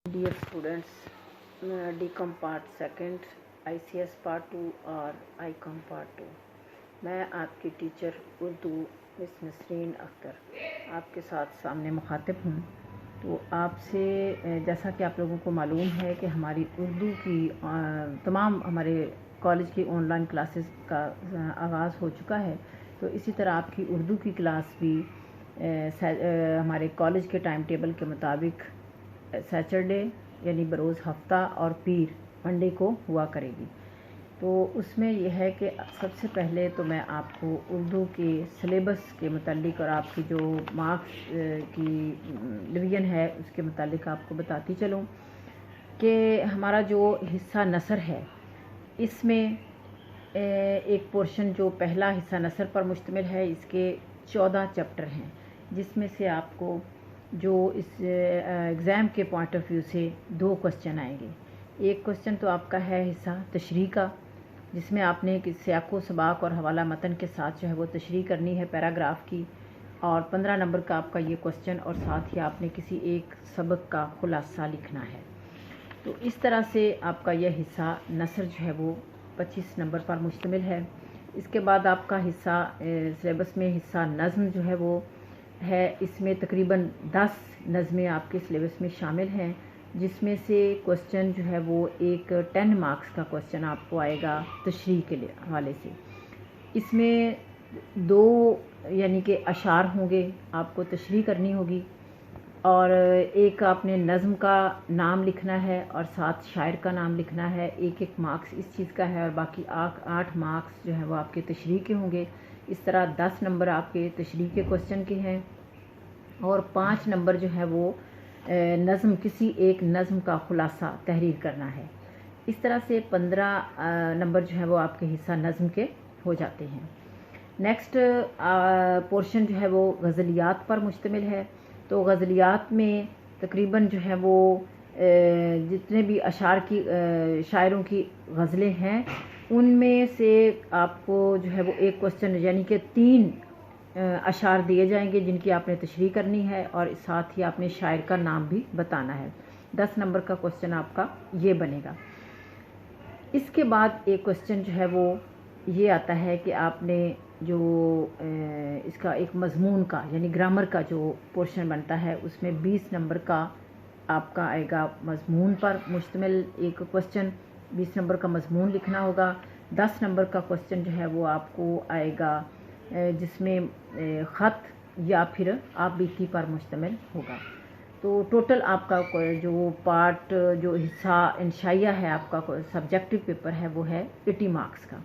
Dear students, DCOM part second, ICS part 2 और ICOM part 2। मैं आपकी टीचर उर्दू मिस नसरीन अख्तर आपके साथ सामने मुखातिब हूँ। तो आपसे जैसा कि आप लोगों को मालूम है कि हमारी उर्दू की तमाम हमारे कॉलेज की ऑनलाइन क्लासेस का आगाज़ हो चुका है। तो इसी तरह आपकी उर्दू की क्लास भी हमारे कॉलेज के टाइम टेबल के मुताबिक सैटरडे यानी बरोज़ हफ्ता और पीर मंडे को हुआ करेगी। तो उसमें यह है कि सबसे पहले तो मैं आपको उर्दू के सिलेबस के मुतालिक और आपकी जो मार्क्स की डिवीज़न है उसके मुतालिक आपको बताती चलूँ कि हमारा जो हिस्सा नसर है इसमें एक पोर्शन जो पहला हिस्सा नसर पर मुश्तमिल है, इसके 14 चैप्टर हैं, जिसमें से आपको जो इस एग्ज़ाम के पॉइंट ऑफ व्यू से 2 क्वेश्चन आएंगे। एक क्वेश्चन तो आपका है हिस्सा तशरीह का, जिसमें आपने सियाक़ो सबाक और हवाला मतन के साथ जो है वो तशरीह करनी है पैराग्राफ की, और 15 नंबर का आपका ये क्वेश्चन, और साथ ही आपने किसी एक सबक का खुलासा लिखना है। तो इस तरह से आपका यह हिस्सा नसर जो है वो 25 नंबर पर मुश्तमिल है। इसके बाद आपका हिस्सा सिलेबस में हिस्सा नज़्म जो है वो है, इसमें तकरीबन 10 नज़में आपके सिलेबस में शामिल हैं, जिसमें से क्वेश्चन जो है वो एक 10 मार्क्स का क्वेश्चन आपको आएगा तशरीह के हवाले से। इसमें 2 यानी कि अशार होंगे, आपको तशरीह करनी होगी, और एक आपने नज़म का नाम लिखना है और साथ शायर का नाम लिखना है। एक मार्क्स इस चीज़ का है, और बाकी 8 मार्क्स जो है वो आपके तशरीह के होंगे। इस तरह 10 नंबर आपके तशरीह के क्वेश्चन के हैं, और 5 नंबर जो है वो नज़म, किसी एक नज़म का खुलासा तहरीर करना है। इस तरह से 15 नंबर जो है वो आपके हिस्सा नज़म के हो जाते हैं। नेक्स्ट पोर्शन जो है वो गज़लियात पर मुश्तमिल है। तो गज़लियात में तकरीबन जो है वो जितने भी अशार की शायरों की गज़लें हैं, उनमें से आपको जो है वो एक क्वेश्चन यानी कि 3 अशार दिए जाएंगे जिनकी आपने तशरीह करनी है, और साथ ही आपने शायर का नाम भी बताना है। 10 नंबर का क्वेश्चन आपका ये बनेगा। इसके बाद एक क्वेश्चन जो है वो ये आता है कि आपने जो इसका एक मज़मून का यानी ग्रामर का जो पोर्शन बनता है, उसमें 20 नंबर का आपका आएगा मज़मून पर मुश्तमिल एक क्वेश्चन। 20 नंबर का मज़मून लिखना होगा। 10 नंबर का क्वेश्चन जो है वो आपको आएगा जिसमें ख़त या फिर आप बीती पर मुश्तमिल होगा। तो टोटल आपका जो पार्ट जो हिस्सा इंशाइया है, आपका सब्जेक्टिव पेपर है, वो है 80 मार्क्स का।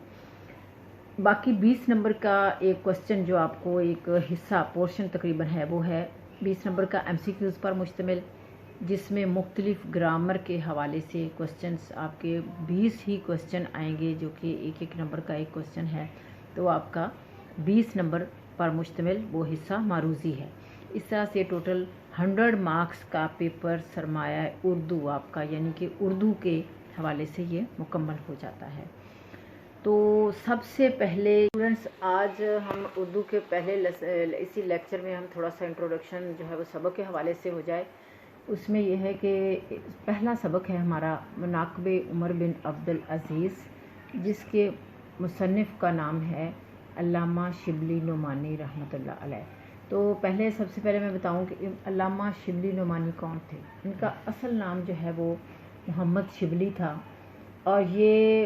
बाकी 20 नंबर का एक क्वेश्चन जो आपको एक हिस्सा पोर्शन तकरीबन है, वो है 20 नंबर का MCQs पर मुश्तमिल, जिसमें मुख्तलिफ ग्रामर के हवाले से क्वेश्चंस आपके 20 ही क्वेश्चन आएंगे, जो कि एक नंबर का एक क्वेश्चन है। तो आपका 20 नंबर पर मुश्तमिल वो हिस्सा मारूज़ी है। इस तरह से टोटल 100 मार्क्स का पेपर सरमाया उर्दू आपका यानी कि उर्दू के हवाले से ये मुकम्मल हो जाता है। तो सबसे पहले स्टूडेंट्स, आज हम उर्दू के पहले इसी लेक्चर में हम थोड़ा सा इंट्रोडक्शन जो है वो सबक के हवाले से हो जाए। उसमें यह है कि पहला सबक है हमारा मनाक़िब उमर बिन अब्दुल अज़ीज़, जिसके मुसन्निफ़ का नाम है अल्लामा शिबली नुमानी रहमतुल्लाह अलैह। तो सबसे पहले मैं बताऊं कि अल्लामा शिबली नुमानी कौन थे। इनका असल नाम जो है वो मोहम्मद शिबली था, और ये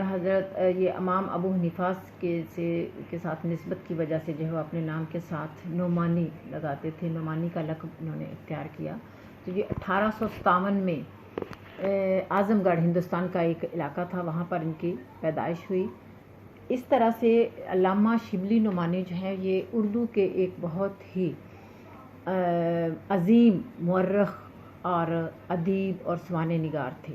हज़रत ये इमाम अबू हनीफ़ा के साथ निस्बत की वजह से जो है वो अपने नाम के साथ नुमानी लगाते थे। नुमानी का लक़ब इन्होंने इख्तियार किया। तो ये 1857 में आज़मगढ़ हिंदुस्तान का एक इलाका था, वहाँ पर इनकी पैदाइश हुई। इस तरह से अल्लामा शिबली नुमानी जो है ये उर्दू के एक बहुत ही अज़ीम मुअर्रिख़ और अदीब और सवाने निगार थे।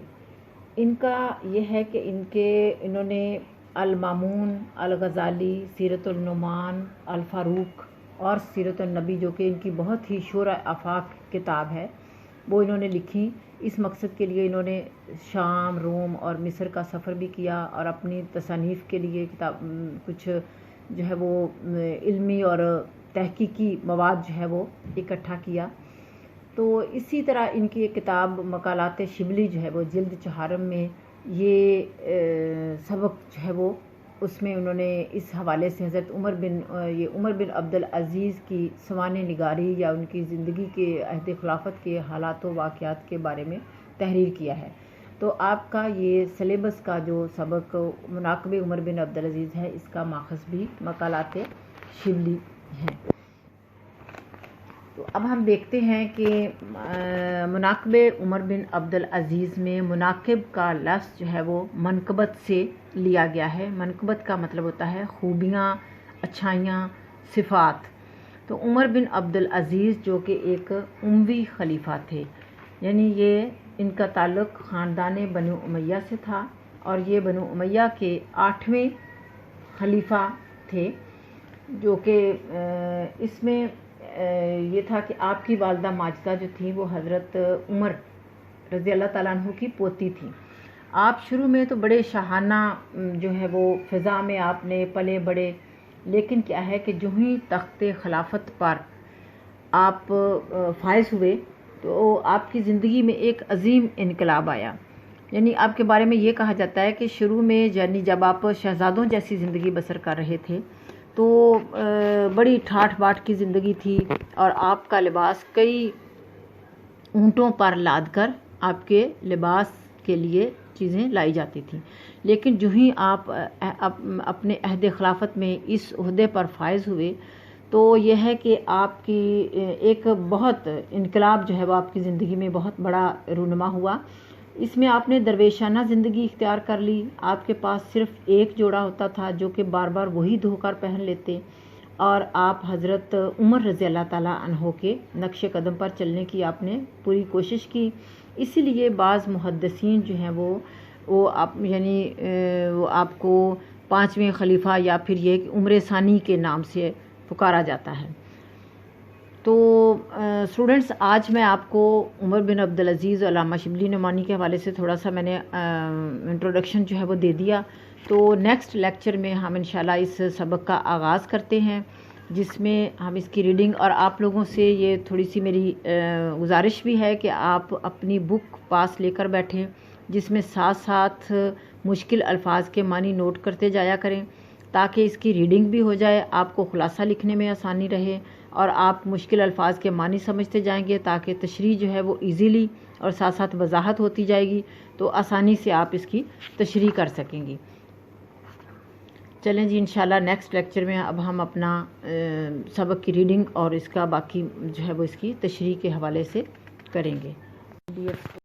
इनका यह है कि इन्होंने अल-मामून, अल-ग़ज़ाली, सीरतुल नुमान, अल-फ़ारूक और सीरतुन नबी, जो कि इनकी बहुत ही शोर आफ़ाक़ किताब है, वो इन्होंने लिखी। इस मकसद के लिए इन्होंने शाम, रोम और मिस्र का सफ़र भी किया, और अपनी तसानीफ़ के लिए किताब कुछ जो है वो इल्मी और तहकीकी मवाद जो है वो इकट्ठा किया। تو اسی طرح ان کی ایک کتاب مقالات شبلی جو ہے وہ جلد 4 میں یہ سبق جو ہے وہ اس میں انہوں نے اس حوالے سے حضرت عمر بن عبدالعزیز کی سوانح نگاری یا ان کی زندگی کے عہد خلافت کے حالات و واقعات کے بارے میں تحریر کیا ہے۔ تو آپ کا یہ سلیبس کا جو سبق مناقب عمر بن عبدالعزیز ہے، اس کا ماخذ بھی مقالات شبلی ہیں۔ تو اب ہم دیکھتے ہیں کہ مناقب عمر بن عبدالعزیز میں مناقب کا لفظ جو ہے وہ منقبت سے لیا گیا ہے۔ منقبت کا مطلب ہوتا ہے خوبیاں، اچھائیاں، صفات۔ تو عمر بن عبدالعزیز جو کہ ایک اموی خلیفہ تھے، یعنی یہ ان کا تعلق خاندان بنو امیہ سے تھا، اور یہ بنو امیہ کے 8ویں خلیفہ تھے، جو کہ اس میں یہ تھا کہ آپ کی والدہ ماجدہ جو تھی وہ حضرت عمر رضی اللہ تعالیٰ عنہ کی پوتی تھی۔ آپ شروع میں تو بڑے شاہانہ جو ہے وہ فضا میں آپ نے پلے بڑے، لیکن کیا ہے کہ جو ہی تخت خلافت پر آپ فائز ہوئے تو آپ کی زندگی میں ایک عظیم انقلاب آیا۔ یعنی آپ کے بارے میں یہ کہا جاتا ہے کہ شروع میں یعنی جب آپ شہزادوں جیسی زندگی بسر کر رہے تھے تو بڑی ٹھاٹھ باٹھ کی زندگی تھی، اور آپ کا لباس کئی اونٹوں پر لاد کر آپ کے لباس کے لیے چیزیں لائی جاتی تھیں۔ لیکن جو ہی آپ اپنے عہد خلافت میں اس عہدے پر فائز ہوئے تو یہ ہے کہ آپ کی ایک بہت انقلاب جو ہے وہ آپ کی زندگی میں بہت بڑا رونما ہوا۔ اس میں آپ نے درویشانہ زندگی اختیار کر لی۔ آپ کے پاس صرف ایک جوڑا ہوتا تھا جو کہ بار بار وہی دھو کر پہن لیتے، اور آپ حضرت عمر رضی اللہ تعالیٰ عنہ کے نقش قدم پر چلنے کی آپ نے پوری کوشش کی۔ اسی لیے بعض محدثین جو ہیں وہ آپ کو 5ویں خلیفہ یا پھر یہ کہ عمر ثانی کے نام سے پکارا جاتا ہے۔ تو اسٹوڈنٹس، آج میں آپ کو عمر بن عبدالعزیز اور علامہ شبلی نعمانی کے حوالے سے تھوڑا سا میں نے انٹروڈکشن جو ہے وہ دے دیا۔ تو نیکسٹ لیکچر میں ہم انشاءاللہ اس سبق کا آغاز کرتے ہیں، جس میں ہم اس کی ریڈنگ، اور آپ لوگوں سے یہ تھوڑی سی میری گزارش بھی ہے کہ آپ اپنی بک پاس لے کر بیٹھیں، جس میں ساتھ ساتھ مشکل الفاظ کے معنی نوٹ کرتے جایا کریں، تاکہ اس کی ریڈنگ بھی ہو جائے، آپ کو خلاصہ لکھنے میں آسانی رہے، اور آپ مشکل الفاظ کے معنی سمجھتے جائیں گے، تاکہ تشریح جو ہے وہ ایزیلی اور ساتھ ساتھ وضاحت ہوتی جائے گی، تو آسانی سے آپ اس کی تشریح کر سکیں گی۔ چلیں جی، انشاءاللہ نیکسٹ لیکچر میں اب ہم اپنا سبق کی ریڈنگ اور اس کا باقی جو ہے وہ اس کی تشریح کے حوالے سے کریں گے۔